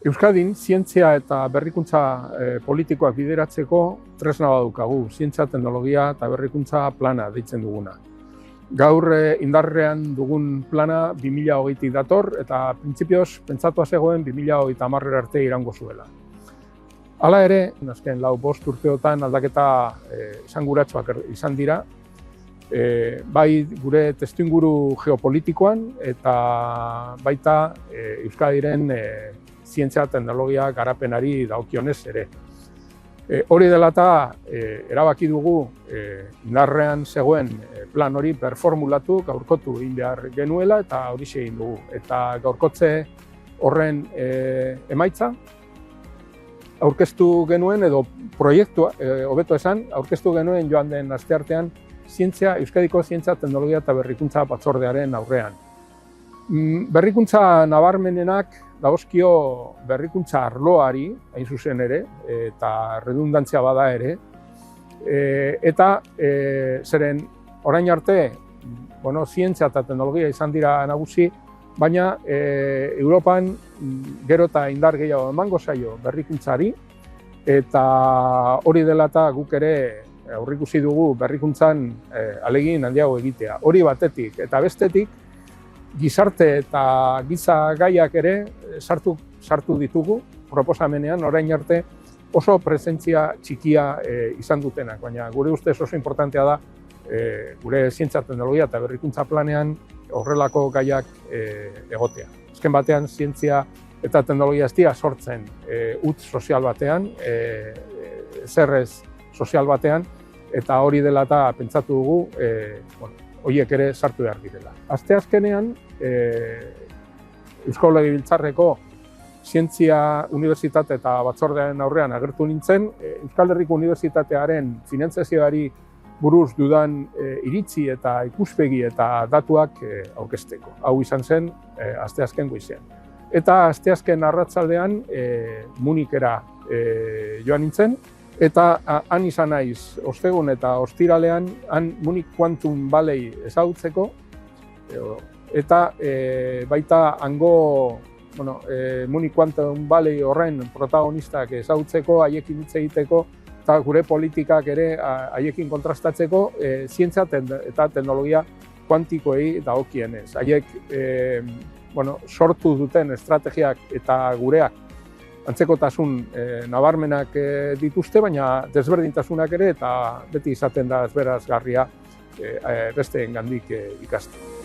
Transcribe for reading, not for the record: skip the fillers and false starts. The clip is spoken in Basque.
Euskadin zientzia eta berrikuntza politikoak bideratzeko tresna badukagu, zientzia, teknologia eta berrikuntza plana deitzen duguna. Gaur indarrean dugun plana 2020 dator eta printzipioz pentsatua zegoen 2030 arte irango zuela. Hala ere, azken 4-5 urteotan aldaketa esanguratsuak izan dira, bai gure testuinguru geopolitikoan eta baita Euskadiren zientzia teknologia garapenari dagokionez ere. Hori dela eta erabaki dugu indarrean zegoen plan hori performulatu, gaurkotu egin behar genuela eta hori egin dugu. Eta gaurkotze horren emaitza aurkeztu genuen edo proiektua, hobeto esan, aurkeztu genuen joan den asteartean Euskadiko Zientzia, Teknologia eta Berrikuntza Batzordearen aurrean. Berrikuntza nabarmenenak dagozkio berrikuntza arloari, hain zuzen ere, eta redundantzia bada ere, eta zeren orain arte, zientzia eta teknologia izan dira nagusi, baina Europan gero eta indar gehiago emango zaio berrikuntzari, eta hori dela eta guk ere aurreikusi dugu berrikuntzan ahalegin handiago egitea. Hori batetik eta bestetik, gizarte eta giza gaiak ere sartu ditugu proposamenean orain arte oso presentzia txikia izan dutenak, baina gure ustez oso importantea da gure zientzia, teknologia eta berrikuntza planean horrelako gaiak egotea. Azken batean zientzia eta teknologia ez dira sortzen utz sozial batean, zerrez sozial batean, eta hori dela eta pentsatu dugu horiek ere sartu behar direla. Asteazkenean, Eusko Legebiltzarreko Zientzia Unibertsitate eta Batzordearen aurrean agertu nintzen, Euskal Herriko Unibertsitatearen finantzazioari buruz dudan iritzi eta ikuspegi eta datuak aurkezteko. Hau izan zen asteazken goizean. Eta asteazken arratsaldean Munikera joan nintzen, eta han izan naiz ostegun eta ostiralean han Munich Quantum Valley ezagutzeko, eta baita hango Munich Quantum Valley horren protagonistak ezagutzeko, haiekin hitz egiteko, eta gure politikak ere haiekin kontrastatzeko zientzia eta teknologia kuantikoei dagokienez. Haiek sortu duten estrategiak eta gureak antzekotasun nabarmenak dituzte, baina desberdintasunak ere eta beti izaten da ezberazgarria besteengandik ikasten.